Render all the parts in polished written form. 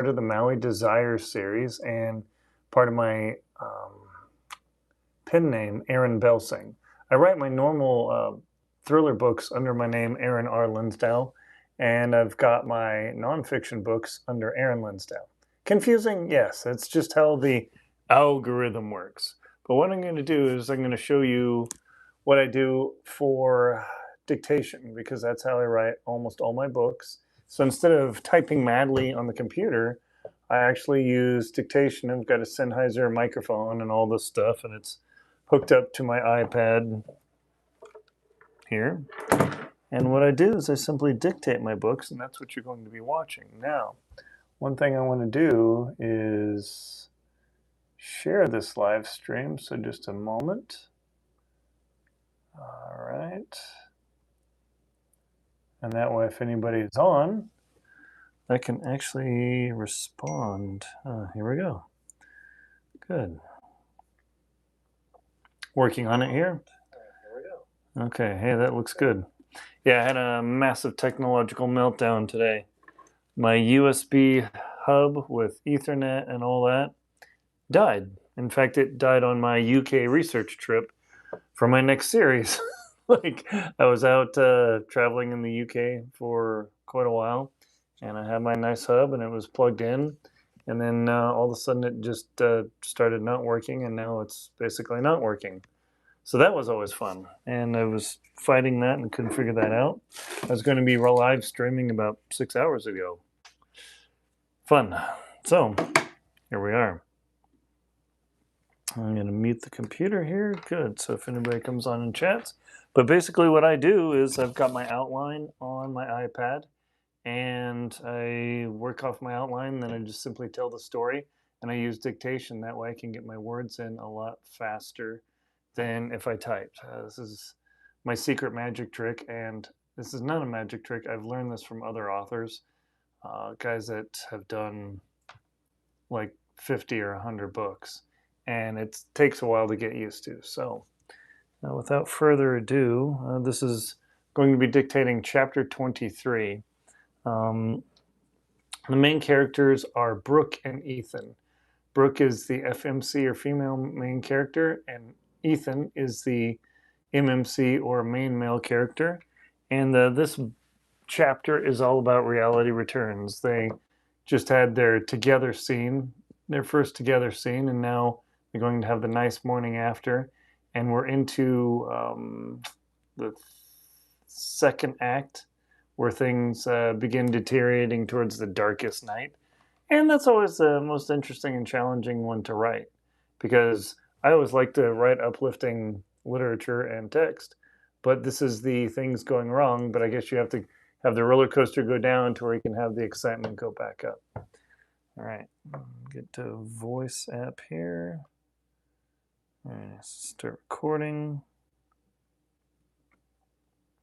part of the Maui Desire Series and part of my pen name, Aaron Belsing. I write my normal thriller books under my name, Aaron R. Linsdau, and I've got my nonfiction books under Aaron Linsdau. Confusing? Yes, it's just how the algorithm works. But what I'm going to do is I'm going to show you what I do for dictation, because that's how I write almost all my books. So instead of typing madly on the computer, I actually use dictation. I've got a Sennheiser microphone and all this stuff, and it's hooked up to my iPad here. And what I do is I simply dictate my books, and that's what you're going to be watching. Now, one thing I want to do is share this live stream, so just a moment. All right. And that way, if anybody's on, I can actually respond. Here we go. Good. Working on it here. Here we go. Okay, hey, that looks good. Yeah, I had a massive technological meltdown today. My USB hub with Ethernet and all that died. In fact, it died on my UK research trip for my next series. Like, I was out traveling in the UK for quite a while, and I had my nice hub, and it was plugged in, and then all of a sudden it just started not working, and now it's basically not working. So that was always fun, and I was fighting that and couldn't figure that out. I was going to be live streaming about 6 hours ago. Fun. So here we are. I'm going to mute the computer here. Good. So if anybody comes on and chats. But basically what I do is I've got my outline on my iPad, and I work off my outline, then I just simply tell the story, and I use dictation. That way I can get my words in a lot faster than if I typed. This is my secret magic trick, and this is not a magic trick. I've learned this from other authors, guys that have done like 50 or 100 books, and it takes a while to get used to. So without further ado, this is going to be dictating chapter 23. The main characters are Brooke and Ethan. Brooke is the FMC or female main character, and Ethan is the MMC or main male character. And this chapter is all about reality returns. They just had their together scene, their first together scene, and now they're going to have the nice morning after. And we're into the second act, where things begin deteriorating towards the darkest night. And that's always the most interesting and challenging one to write, because I always like to write uplifting literature and text, but this is the things going wrong. But I guess you have to have the roller coaster go down to where you can have the excitement go back up. All right, get to voice app here. All right, start recording.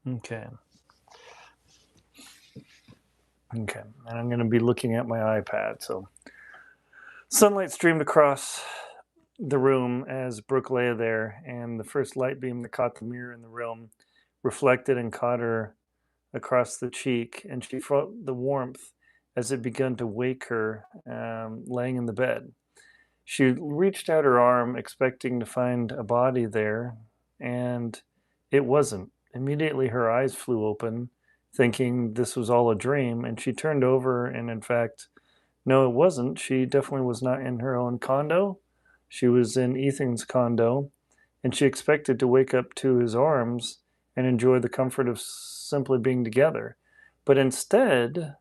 Okay. Okay, and I'm going to be looking at my iPad. So sunlight streamed across the room as Brooke lay there, and the first light beam that caught the mirror in the room reflected and caught her across the cheek, and she felt the warmth as it began to wake her, laying in the bed. She reached out her arm, expecting to find a body there, and it wasn't. Immediately her eyes flew open, thinking this was all a dream, and she turned over, and in fact, no, it wasn't. She definitely was not in her own condo. She was in Ethan's condo, and she expected to wake up to his arms and enjoy the comfort of simply being together. But instead,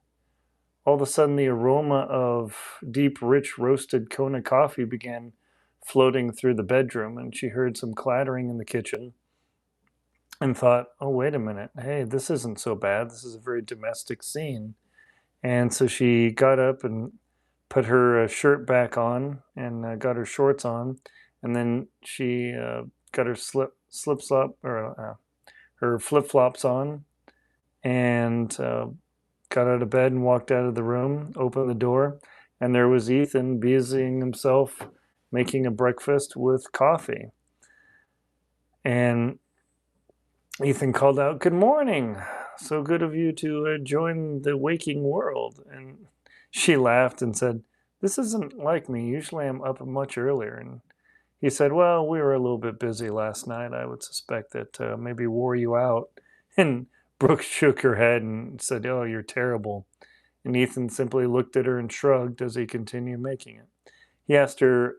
all of a sudden, the aroma of deep, rich, roasted Kona coffee began floating through the bedroom, and she heard some clattering in the kitchen and thought, oh, wait a minute. Hey, this isn't so bad. This is a very domestic scene. And so she got up and put her shirt back on and got her shorts on. And then she got her her flip-flops on, and got out of bed and walked out of the room, opened the door, and there was Ethan busying himself making a breakfast with coffee. And Ethan called out, "Good morning. So good of you to join the waking world." And She laughed and said, "This isn't like me. Usually I'm up much earlier." And he said, "Well, we were a little bit busy last night. I would suspect that maybe wore you out." And Brooke shook her head and said, "Oh, you're terrible." And Ethan simply looked at her and shrugged as he continued making it. He asked her,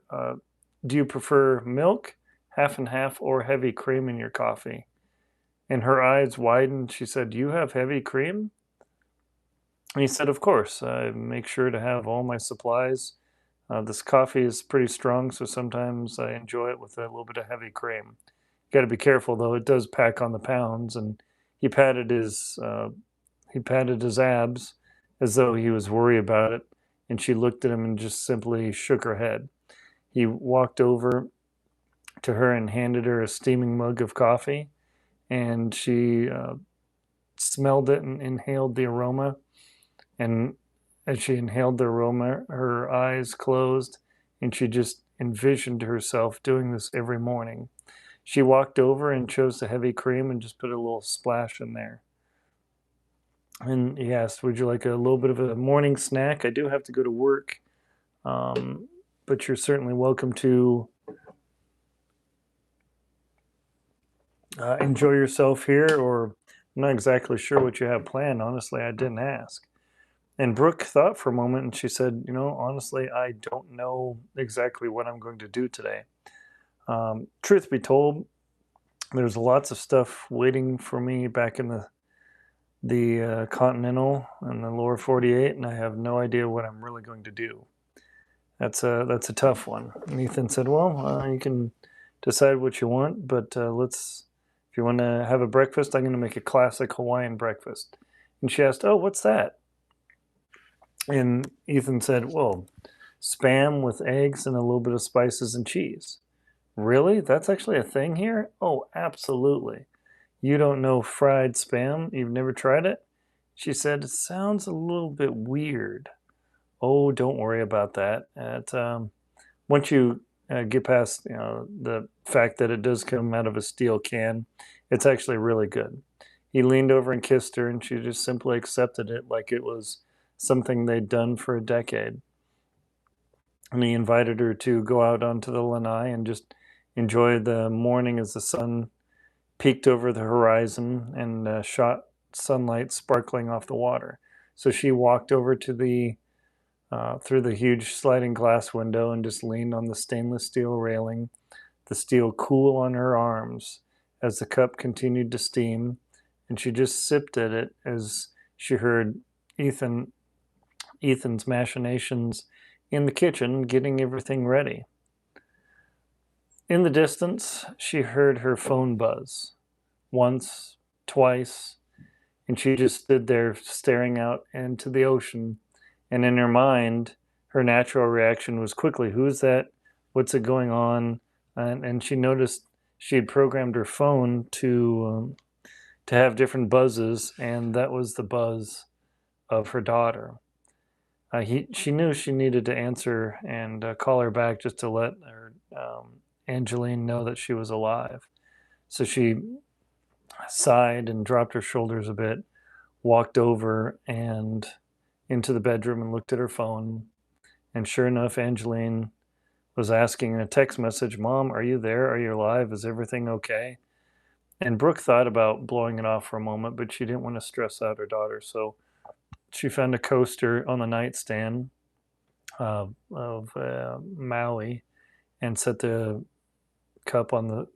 "Do you prefer milk, half and half, or heavy cream in your coffee?" And her eyes widened. She said, "You have heavy cream?" And he said, "Of course. I make sure to have all my supplies. This coffee is pretty strong, so sometimes I enjoy it with a little bit of heavy cream. Got to be careful though; it does pack on the pounds." And he patted his he patted his abs as though he was worried about it. And she looked at him and just simply shook her head. He walked over to her and handed her a steaming mug of coffee, and she smelled it and inhaled the aroma. And as she inhaled the aroma, her eyes closed, and she just envisioned herself doing this every morning. She walked over and chose the heavy cream and just put a little splash in there. And he asked, "Would you like a little bit of a morning snack? I do have to go to work, um, but you're certainly welcome to enjoy yourself here, or I'm not exactly sure what you have planned. Honestly, I didn't ask." And Brooke thought for a moment and she said, "Honestly, I don't know exactly what I'm going to do today. Truth be told, there's lots of stuff waiting for me back in the continental and the lower 48, and I have no idea what I'm really going to do." That's a tough one. And Ethan said, "Well, you can decide what you want, but if you want to have a breakfast, I'm going to make a classic Hawaiian breakfast." And she asked, "Oh, what's that?" And Ethan said, "Well, spam with eggs and a little bit of spices and cheese." "Really? That's actually a thing here?" "Oh, absolutely. You don't know fried spam? You've never tried it?" She said, "It sounds a little bit weird." "Oh, don't worry about that. Once you get past the fact that it does come out of a steel can, it's actually really good." He leaned over and kissed her, and she just simply accepted it like it was something they'd done for a decade. And he invited her to go out onto the lanai and just enjoy the morning as the sun peeked over the horizon and shot sunlight sparkling off the water. So she walked over to the through the huge sliding glass window and just leaned on the stainless steel railing, the steel cool on her arms as the cup continued to steam, and she just sipped at it as she heard Ethan Ethan's machinations in the kitchen getting everything ready. In the distance, she heard her phone buzz once, twice, and she just stood there staring out into the ocean. And in her mind, her natural reaction was quickly, "Who's that? What's it going on?" And she noticed she had programmed her phone to have different buzzes, and that was the buzz of her daughter. She knew she needed to answer and call her back just to let her Angeline know that she was alive. So she sighed and dropped her shoulders a bit, walked over and into the bedroom and looked at her phone. And sure enough, Angeline was asking in a text message, "Mom, are you there? Are you alive? Is everything okay?" And Brooke thought about blowing it off for a moment, but she didn't want to stress out her daughter. So she found a coaster on the nightstand of Maui and set the cup on the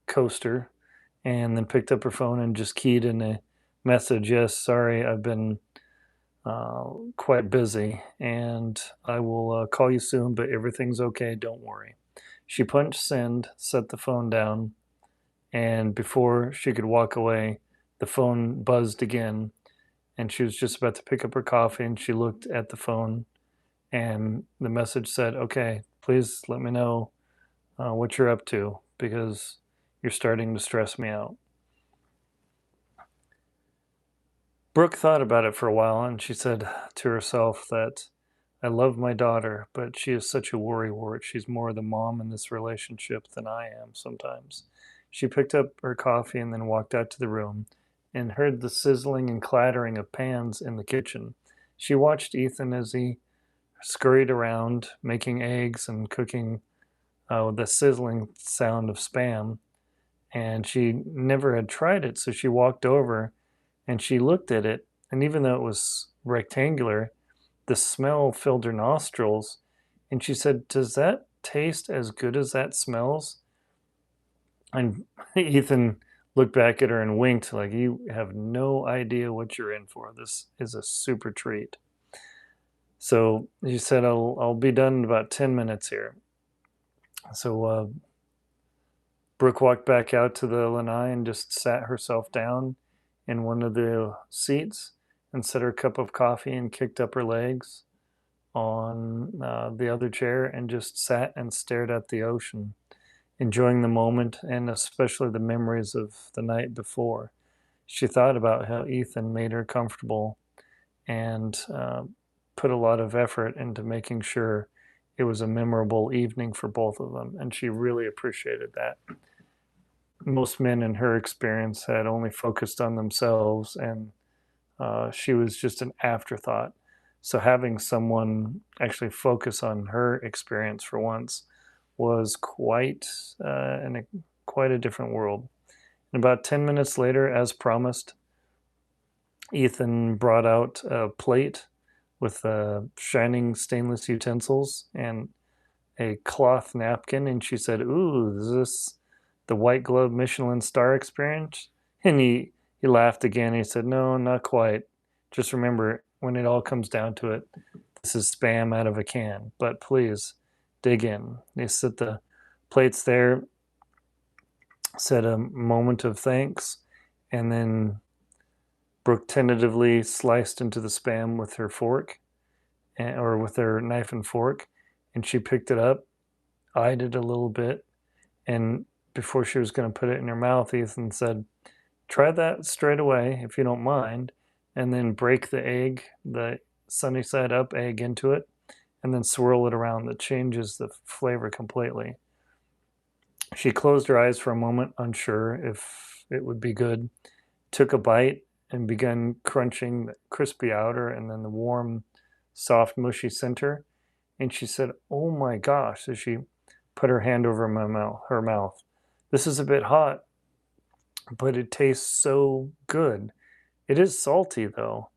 coaster, and then picked up her phone and just keyed in a message, "Yes, sorry, I've been quite busy, and I will call you soon, but everything's okay, don't worry." She punched send, set the phone down, and before she could walk away, the phone buzzed again, and she was just about to pick up her coffee, and she looked at the phone, and the message said, "Okay, please let me know what you're up to, because you're starting to stress me out." Brooke thought about it for a while, and she said to herself that, "I love my daughter, but she is such a worrywart. She's more the mom in this relationship than I am sometimes." She picked up her coffee and then walked out to the room and heard the sizzling and clattering of pans in the kitchen. she watched Ethan as he scurried around making eggs and cooking with the sizzling sound of Spam. And she never had tried it, so she walked over and she looked at it. And even though it was rectangular, the smell filled her nostrils. And she said, "Does that taste as good as that smells?" And Ethan looked back at her and winked, like, "You have no idea what you're in for. This is a super treat." So he said, I'll be done in about 10 minutes here. So Brooke walked back out to the lanai and just sat herself down in one of the seats and set her cup of coffee and kicked up her legs on the other chair and just sat and stared at the ocean, enjoying the moment and especially the memories of the night before. She thought about how Ethan made her comfortable and put a lot of effort into making sure it was a memorable evening for both of them, and she really appreciated that. Most men in her experience had only focused on themselves, and she was just an afterthought. So having someone actually focus on her experience for once was quite a different world. And about 10 minutes later, as promised, Ethan brought out a plate with shining stainless utensils and a cloth napkin, and she said, "Ooh, is this the white glove Michelin star experience?" And he laughed again. He said, "No, not quite. Just remember, when it all comes down to it, this is Spam out of a can. But please, dig in." They set the plates there, said a moment of thanks, and then Brooke tentatively sliced into the Spam with her fork, or with her knife and fork, and she picked it up, eyed it a little bit, and before she was going to put it in her mouth, Ethan said, "Try that straight away, if you don't mind, and then break the egg, the sunny side up egg into it, and then swirl it around. That changes the flavor completely." She closed her eyes for a moment, unsure if it would be good, took a bite, and began crunching the crispy outer and then the warm, soft, mushy center. And she said, "Oh my gosh," as she put her hand over her mouth. "This is a bit hot, but it tastes so good. It is salty though."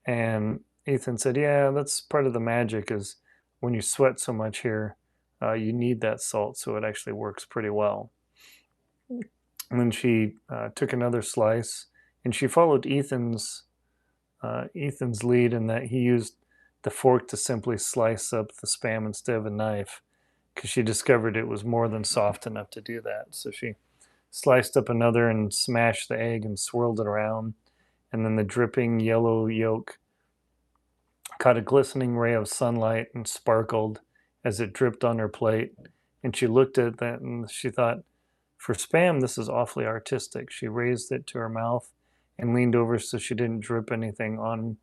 And Ethan said, "Yeah, that's part of the magic is when you sweat so much here, you need that salt, so it actually works pretty well." And then she took another slice, and she followed Ethan's lead in that he used the fork to simply slice up the Spam instead of a knife, because she discovered it was more than soft enough to do that. So she sliced up another and smashed the egg and swirled it around, and then the dripping yellow yolk caught a glistening ray of sunlight and sparkled as it dripped on her plate. And she looked at that and she thought, "For Spam, this is awfully artistic." She raised it to her mouth and leaned over so she didn't drip anything on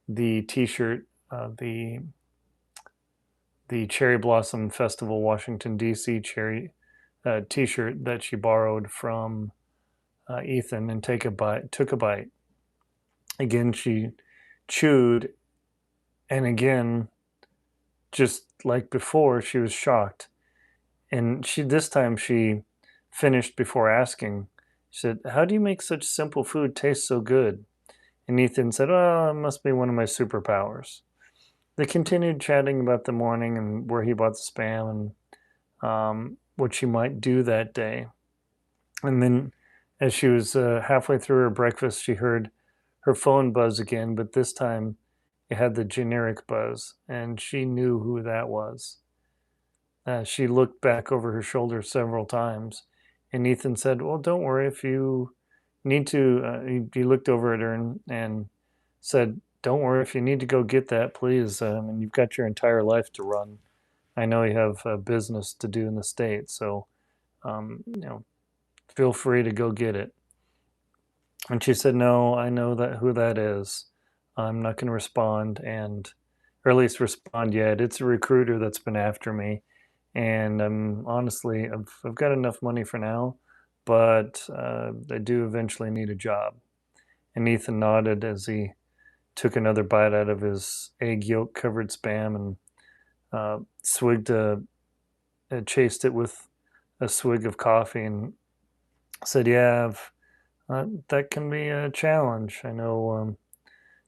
the t-shirt, the Cherry Blossom Festival Washington, D.C. cherry t-shirt that she borrowed from Ethan, and took a bite. Again, she chewed, and again, just like before, she was shocked. And this time she finished before asking. She said, "How do you make such simple food taste so good?" And Ethan said, "Oh, it must be one of my superpowers." They continued chatting about the morning and where he bought the Spam and what she might do that day. And then as she was halfway through her breakfast, she heard her phone buzz again, but this time it had the generic buzz, and she knew who that was. She looked back over her shoulder several times, and Ethan said, "Well, don't worry if you need to." He looked over at her and said, "Don't worry if you need to go get that, please. And you've got your entire life to run. I know you have business to do in the States, so you know, feel free to go get it." And she said, "No, I know who that is. I'm not going to respond, or at least respond yet. It's a recruiter that's been after me, and honestly, I've got enough money for now, but I do eventually need a job." And Ethan nodded as he took another bite out of his egg yolk covered Spam and chased it with a swig of coffee and said, yeah, that can be a challenge. I know,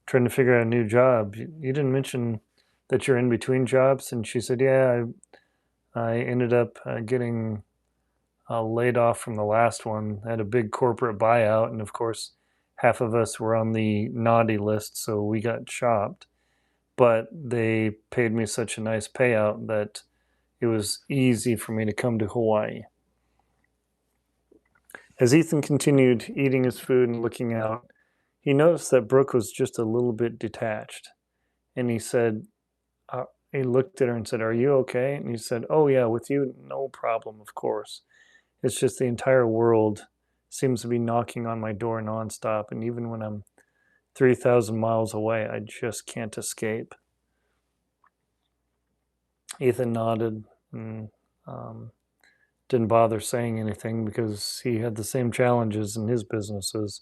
trying to figure out a new job. You didn't mention that you're in between jobs. And she said, yeah, I ended up getting laid off from the last one. I had a big corporate buyout. And of course, half of us were on the naughty list, so we got chopped. But they paid me such a nice payout that it was easy for me to come to Hawaii. As Ethan continued eating his food and looking out, he noticed that Brooke was just a little bit detached. And he said, he looked at her and said, are you okay? And he said, oh yeah, with you, no problem, of course. It's just the entire world seems to be knocking on my door nonstop. And even when I'm 3,000 miles away, I just can't escape. Ethan nodded and didn't bother saying anything because he had the same challenges in his businesses.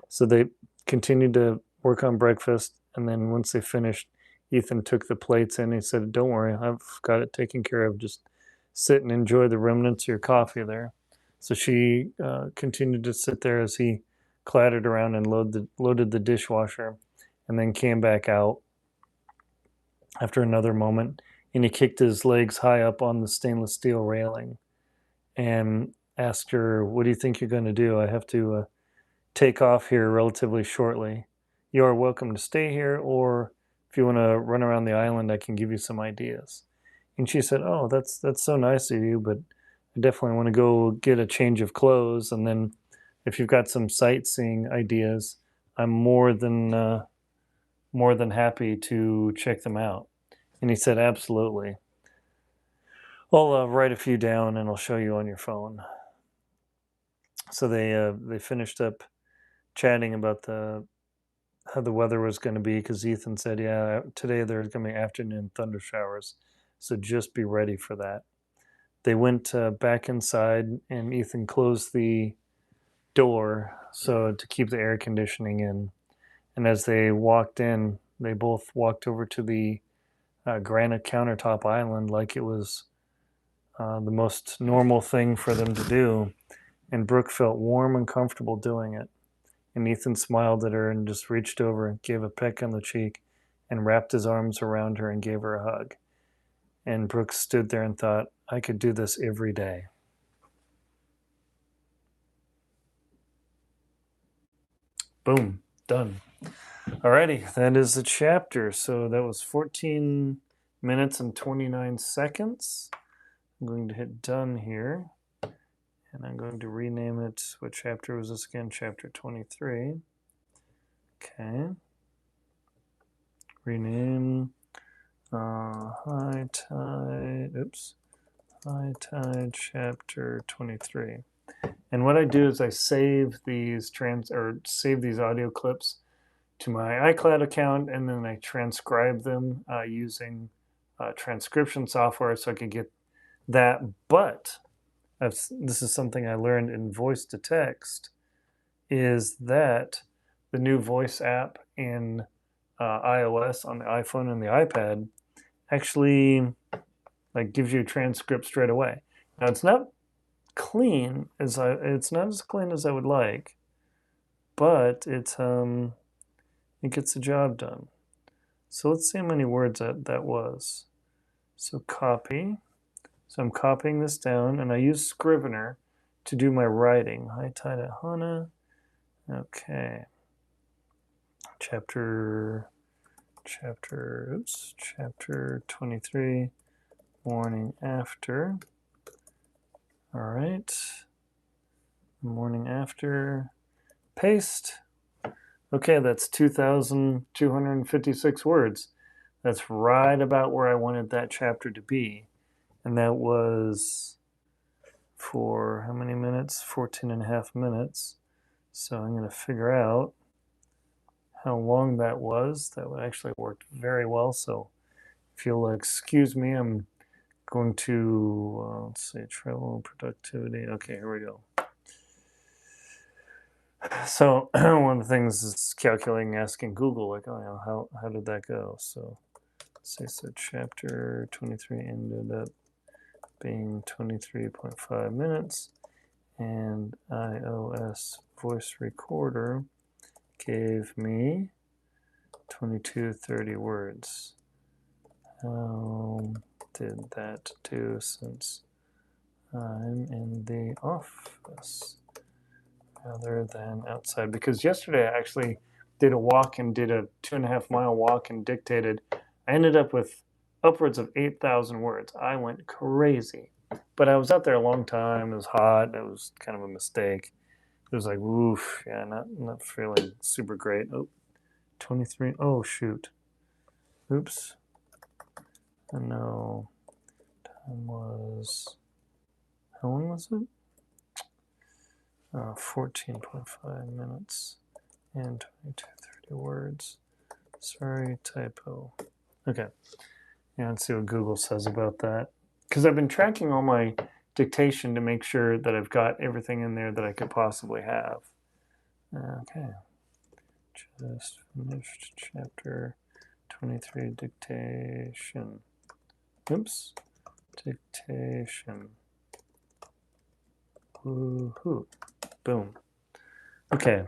So they continued to work on breakfast. And then once they finished, Ethan took the plates in. He said, don't worry, I've got it taken care of. Just sit and enjoy the remnants of your coffee there. So she continued to sit there as he clattered around and loaded the dishwasher, and then came back out after another moment, and he kicked his legs high up on the stainless steel railing and asked her, what do you think you're going to do? I have to take off here relatively shortly. You are welcome to stay here, or if you want to run around the island, I can give you some ideas. And she said, oh, that's so nice of you, but I definitely want to go get a change of clothes. And then if you've got some sightseeing ideas, I'm more than happy to check them out. And he said, absolutely. I'll write a few down and I'll show you on your phone. So they finished up chatting about how the weather was going to be, because Ethan said, yeah, today there's going to be afternoon thunder showers, so just be ready for that. They went back inside, and Ethan closed the door so to keep the air conditioning in. And as they walked in, they both walked over to the granite countertop island like it was the most normal thing for them to do. And Brooke felt warm and comfortable doing it. And Ethan smiled at her and just reached over and gave a peck on the cheek and wrapped his arms around her and gave her a hug. And Brooke stood there and thought, I could do this every day. Boom, done. Alrighty, that is the chapter. So that was 14 minutes and 29 seconds. I'm going to hit done here. And I'm going to rename it. What chapter was this again? Chapter 23. Okay. Rename High Tide chapter 23. And what I do is I save these audio clips to my iCloud account, and then I transcribe them using transcription software so I can get that. But this is something I learned in voice to text, is that the new voice app in iOS on the iPhone and the iPad actually gives you a transcript straight away. Now it's not clean it's not as clean as I would like, but it gets the job done. So let's see how many words that was. So copy. So I'm copying this down, and I use Scrivener to do my writing. High tide at Hana. Okay. Chapter 23, morning after. All right. Morning after. Paste. Okay, that's 2,256 words. That's right about where I wanted that chapter to be. And that was for how many minutes? 14 and a half minutes. So I'm going to figure out how long that was. That would actually work very well. So if you'll excuse me, I'm going to, let's see, travel productivity. Okay, here we go. So one of the things is calculating, asking Google, like, oh, you know, how did that go? So say so chapter 23 ended up being 23.5 minutes, and iOS voice recorder gave me 2230 words. How did that do since I'm in the office rather than outside? Because yesterday I actually did a walk and did a 2.5 mile walk and dictated. I ended up with upwards of 8,000 words. I went crazy. But I was out there a long time. It was hot. It was kind of a mistake. It was like, oof, yeah, not feeling super great. Oh, 23. Oh, shoot. Oops. No. Time was, how long was it? 14.5 minutes and 2230 words. Sorry, typo. Okay. Yeah, let's see what Google says about that. Because I've been tracking all my dictation to make sure that I've got everything in there that I could possibly have. Okay. Just finished chapter 23 dictation. Oops. Dictation. Woohoo. Boom. Okay.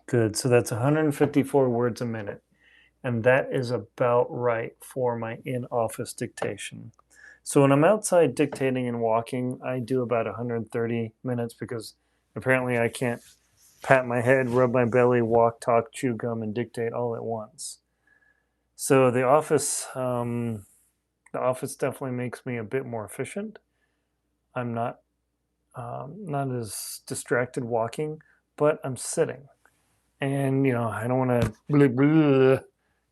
Good. So that's 154 words a minute. And that is about right for my in-office dictation. So when I'm outside dictating and walking, I do about 130 minutes because apparently I can't pat my head, rub my belly, walk, talk, chew gum, and dictate all at once. So the office definitely makes me a bit more efficient. I'm not as distracted walking, but I'm sitting, and I don't want to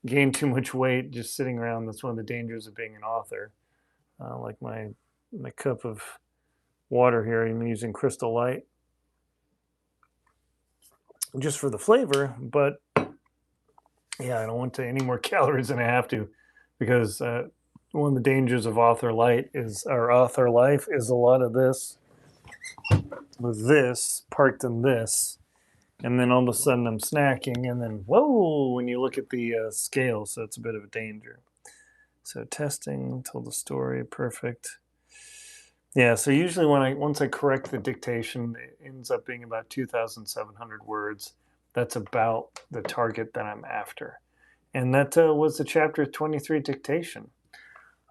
gain too much weight just sitting around. That's one of the dangers of being an author. Like my cup of water here, I'm using Crystal Light just for the flavor, but yeah, I don't want to any more calories than I have to, because one of the dangers of author life is a lot of this with this parked in this, and then all of a sudden I'm snacking, and then whoa, when you look at the scale, so it's a bit of a danger. So testing, told the story, perfect. Yeah, so usually once I correct the dictation, it ends up being about 2,700 words. That's about the target that I'm after. And that was the chapter 23 dictation.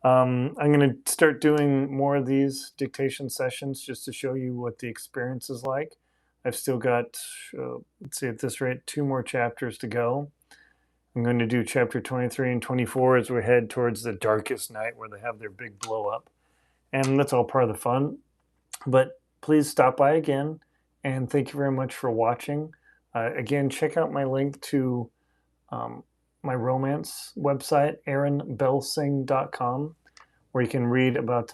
I'm going to start doing more of these dictation sessions just to show you what the experience is like. I've still got, let's see, at this rate, 2 more chapters to go. I'm going to do chapter 23 and 24 as we head towards the darkest night where they have their big blow up. And that's all part of the fun. But please stop by again, and thank you very much for watching. Again, check out my link to my romance website, aaronbelsing.com, where you can read about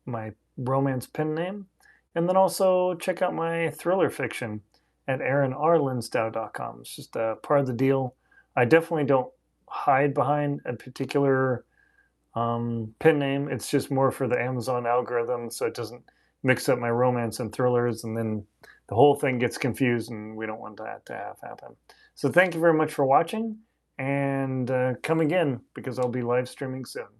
my romance pen name. And then also check out my thriller fiction at aaronrlinsdau.com. It's just part of the deal. I definitely don't hide behind a particular pen name. It's just more for the Amazon algorithm, so it doesn't mix up my romance and thrillers, and then the whole thing gets confused, and we don't want that to happen. So thank you very much for watching, and come again, because I'll be live streaming soon.